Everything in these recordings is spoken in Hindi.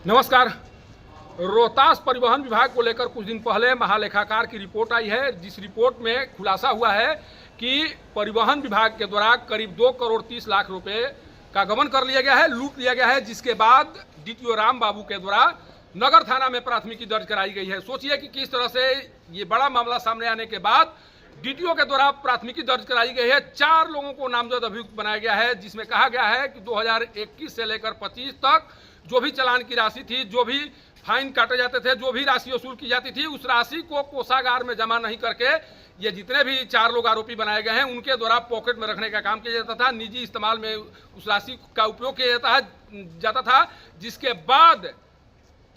नमस्कार। रोहतास परिवहन विभाग को लेकर कुछ दिन पहले महालेखाकार की रिपोर्ट आई है, जिस रिपोर्ट में खुलासा हुआ है कि परिवहन विभाग के द्वारा करीब 2 करोड़ 30 लाख रुपए का गबन कर लिया गया है, लूट लिया गया है, जिसके बाद डीटीओ राम बाबू के द्वारा नगर थाना में प्राथमिकी दर्ज कराई गई है। सोचिए कि किस तरह से ये बड़ा मामला सामने आने के बाद डीटीओ के द्वारा प्राथमिकी दर्ज कराई गई है। 4 लोगों को नामजद अभियुक्त बनाया गया है, जिसमें कहा गया है कि 2021 से लेकर 25 तक जो भी चालान की राशि थी, जो भी फाइन काटे जाते थे, जो भी राशि वसूल की जाती थी, उस राशि को कोषागार में जमा नहीं करके ये जितने भी 4 लोग आरोपी बनाए गए हैं उनके द्वारा पॉकेट में रखने का काम किया जाता था, निजी इस्तेमाल में उस राशि का उपयोग किया जाता था, जिसके बाद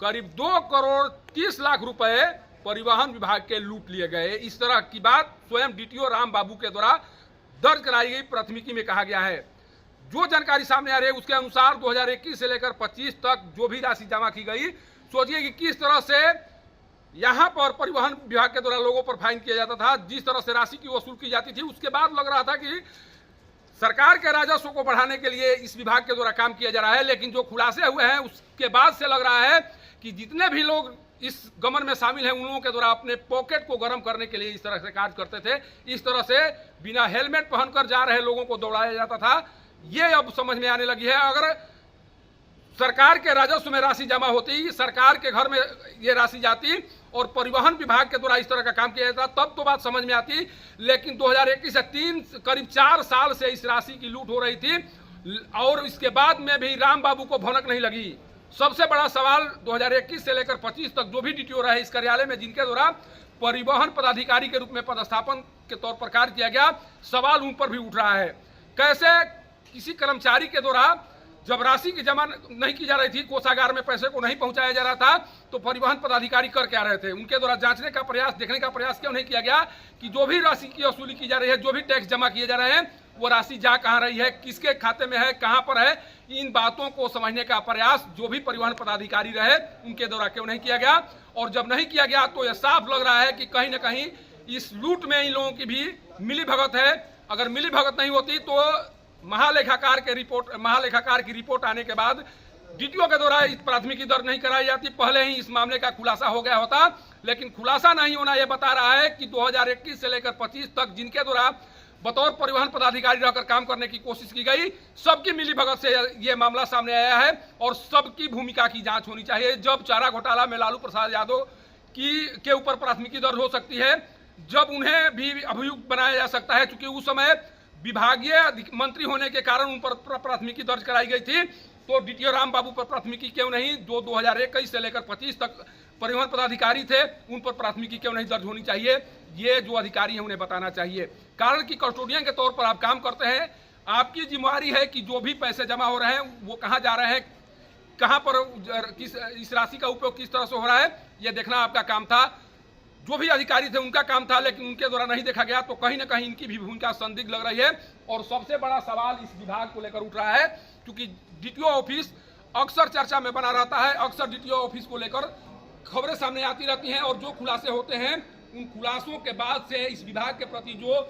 करीब 2 करोड़ 30 लाख रुपए परिवहन विभाग के लूट लिए गए। इस तरह की बात स्वयं डीटीओ राम बाबू के द्वारा दर्ज कराई गई प्राथमिकी में कहा गया है। जो जानकारी सामने आ रही है उसके अनुसार 2021 से लेकर 25 तक जो भी राशि जमा की गई, सोचिए कि किस तरह से यहां पर परिवहन विभाग के द्वारा लोगों पर फाइन किया जाता था, जिस तरह से राशि की वसूल की जाती थी। उसके बाद लग रहा था कि सरकार के राजस्व को बढ़ाने के लिए इस विभाग के द्वारा काम किया जा रहा है, लेकिन जो खुलासे हुए हैं उसके बाद से लग रहा है कि जितने भी लोग इस गमन में शामिल हैं उन लोगों के द्वारा अपने पॉकेट को गर्म करने के लिए इस तरह से कार्य करते थे। इस तरह से बिना हेलमेट पहनकर जा रहे लोगों को दौड़ाया जाता था। ये अब समझ में आने लगी है। अगर सरकार के राजस्व में राशि जमा होती, सरकार के घर में ये राशि जाती और परिवहन विभाग के द्वारा इस तरह का काम किया जाता, तब तो बात समझ में आती। लेकिन 2021 से करीब 4 साल से इस राशि की लूट हो रही थी और इसके बाद में भी राम बाबू को भनक नहीं लगी। सबसे बड़ा सवाल 2021 से लेकर 25 तक जो भी डीटीओ रहे इस कार्यालय में, जिनके द्वारा परिवहन पदाधिकारी के रूप में पदस्थापन के तौर पर कार्य किया गया, सवाल उन पर भी उठ रहा है। कैसे किसी कर्मचारी के द्वारा जब राशि की जमा नहीं की जा रही थी, कोषागार में पैसे को नहीं पहुंचाया जा रहा था, तो परिवहन पदाधिकारी कर क्या रहे थे? उनके द्वारा जांचने का प्रयास, देखने का प्रयास क्यों नहीं किया गया कि जो भी राशि की वसूली की जा रही है, जो भी टैक्स जमा किए जा रहे हैं, वो राशि जा कहाँ रही है, किसके खाते में है, कहाँ पर है? इन बातों को समझने का प्रयास जो भी परिवहन पदाधिकारी रहे उनके द्वारा क्यों नहीं किया गया? और जब नहीं किया गया तो यह साफ लग रहा है कि कहीं ना कहीं इस लूट में इन लोगों की भी मिली भगत है। अगर मिली भगत नहीं होती तो महालेखाकार की रिपोर्ट आने के बाद डीटीओ के द्वारा इस प्राथमिकी दर्ज नहीं कराई जाती, पहले ही इस मामले का खुलासा हो गया होता। लेकिन खुलासा नहीं होना यह बता रहा है कि 2021 से लेकर 25 तक जिनके द्वारा बतौर परिवहन पदाधिकारी रहकर काम करने की कोशिश की गई, सबकी मिलीभगत से यह मामला सामने आया है और सबकी भूमिका की जांच होनी चाहिए। जब चारा घोटाला में लालू प्रसाद यादव के ऊपर प्राथमिकी दर्ज हो सकती है, जब उन्हें भी अभियुक्त बनाया जा सकता है, क्योंकि उस समय विभागीय मंत्री होने के कारण उन पर प्राथमिकी दर्ज कराई गई थी, तो डीटीओ राम बाबू पर प्राथमिकी क्यों नहीं? जो 2021 से लेकर 25 तक परिवहन पदाधिकारी थे उन पर प्राथमिकी क्यों नहीं दर्ज होनी चाहिए? ये जो अधिकारी हैं उन्हें बताना चाहिए। कारण कि कस्टोडियन के तौर पर आप काम करते हैं, आपकी जिम्मेवारी है कि जो भी पैसे जमा हो रहे हैं वो कहाँ जा रहे हैं, कहाँ पर इस राशि का उपयोग किस तरह से हो रहा है, ये देखना आपका काम था। जो भी अधिकारी थे उनका काम था, लेकिन उनके द्वारा नहीं देखा गया, तो कहीं ना कहीं इनकी भी भूमिका संदिग्ध लग रही है। और सबसे बड़ा सवाल इस विभाग को लेकर उठ रहा है, क्योंकि डीटीओ ऑफिस अक्सर चर्चा में बना रहता है, अक्सर डीटीओ ऑफिस को लेकर खबरें सामने आती रहती हैं और जो खुलासे होते हैं उन खुलासों के बाद से इस विभाग के प्रति जो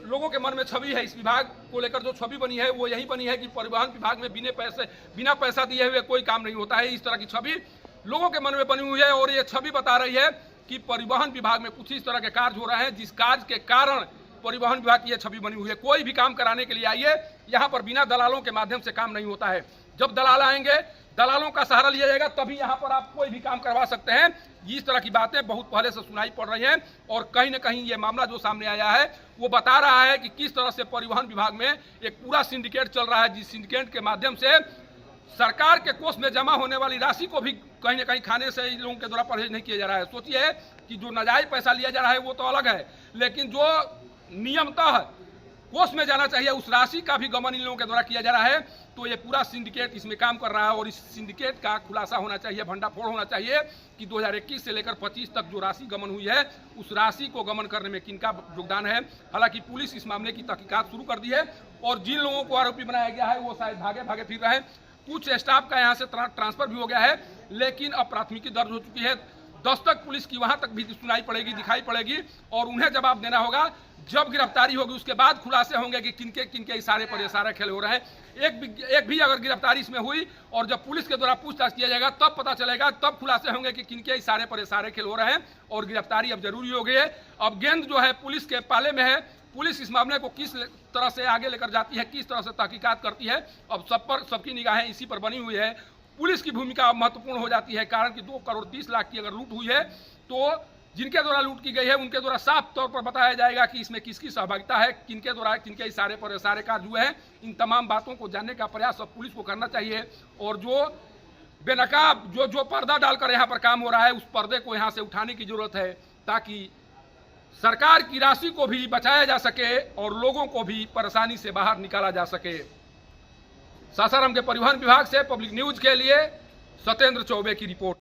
लोगों के मन में छवि है, इस विभाग को लेकर जो छवि बनी है वो यही बनी है कि परिवहन विभाग में बिना पैसा दिए हुए कोई काम नहीं होता है। इस तरह की छवि लोगों के मन में बनी हुई है और ये छवि बता रही है कि परिवहन विभाग में कुछ इस तरह के कार्य हो रहे हैं जिस कार्य के कारण परिवहन विभाग की यह छवि बनी हुई है। कोई भी काम कराने के लिए आइए, यहाँ पर बिना दलालों के माध्यम से काम नहीं होता है। जब दलाल आएंगे, दलालों का सहारा लिया जाएगा, तभी यहाँ पर आप कोई भी काम करवा सकते हैं। इस तरह की बातें बहुत पहले से सुनाई पड़ रही हैं और कहीं ना कहीं ये मामला जो सामने आया है वो बता रहा है कि किस तरह से परिवहन विभाग में एक पूरा सिंडिकेट चल रहा है, जिस सिंडिकेट के माध्यम से सरकार के कोष में जमा होने वाली राशि को भी कहीं ना कहीं खाने से इन लोगों के द्वारा परहेज नहीं किया जा रहा है। सोचिए कि जो नाजायज पैसा लिया जा रहा है वो तो अलग है, लेकिन जो नियमतः कोष में जाना चाहिए उस राशि का भी गमन इन लोगों के द्वारा किया जा रहा है। तो ये पूरा सिंडिकेट इसमें काम कर रहा है और इस सिंडिकेट का खुलासा होना चाहिए, भंडाफोड़ होना चाहिए कि 2021 से लेकर 25 तक जो राशि गमन हुई है उस राशि को गमन करने में किनका योगदान है। हालांकि पुलिस इस मामले की तहकीकात शुरू कर दी है और जिन लोगों को आरोपी बनाया गया है वो शायद भागे फिर रहे हैं। कुछ स्टाफ का यहाँ से ट्रांसफर भी हो गया है, लेकिन अब प्राथमिकी दर्ज हो चुकी है। दस्तक पुलिस की वहां तक भी सुनाई पड़ेगी, दिखाई पड़ेगी और उन्हें जवाब देना होगा। जब गिरफ्तारी होगी उसके बाद खुलासे होंगे कि किनके किनके इशारे पर ये सारे खेल हो रहे हैं। एक भी अगर गिरफ्तारी इसमें हुई और जब पुलिस के द्वारा पूछताछ किया जाएगा तब पता चलेगा, तब खुलासे होंगे कि किनके इशारे पर ये सारे खेल हो रहे हैं और गिरफ्तारी अब जरूरी हो गई है। अब गेंद जो है पुलिस के पाले में है। पुलिस इस मामले को किस तरह से आगे लेकर जाती है, किस तरह से तहकीकात करती है, अब सबकी निगाहें इसी पर बनी हुई है। पुलिस की भूमिका महत्वपूर्ण हो जाती है, कारण कि 2 करोड़ 30 लाख की अगर लूट हुई है तो जिनके द्वारा लूट की गई है उनके द्वारा साफ तौर पर बताया जाएगा कि इसमें किसकी सहभागिता है, किनके द्वारा किनके इशारे पर सारे कार्य हुए हैं। इन तमाम बातों को जानने का प्रयास अब पुलिस को करना चाहिए और जो बेनकाब जो पर्दा डालकर यहाँ पर काम हो रहा है उस पर्दे को यहाँ से उठाने की जरूरत है, ताकि सरकार की राशि को भी बचाया जा सके और लोगों को भी परेशानी से बाहर निकाला जा सके। सासाराम के परिवहन विभाग से पब्लिक न्यूज के लिए सत्येंद्र चौबे की रिपोर्ट।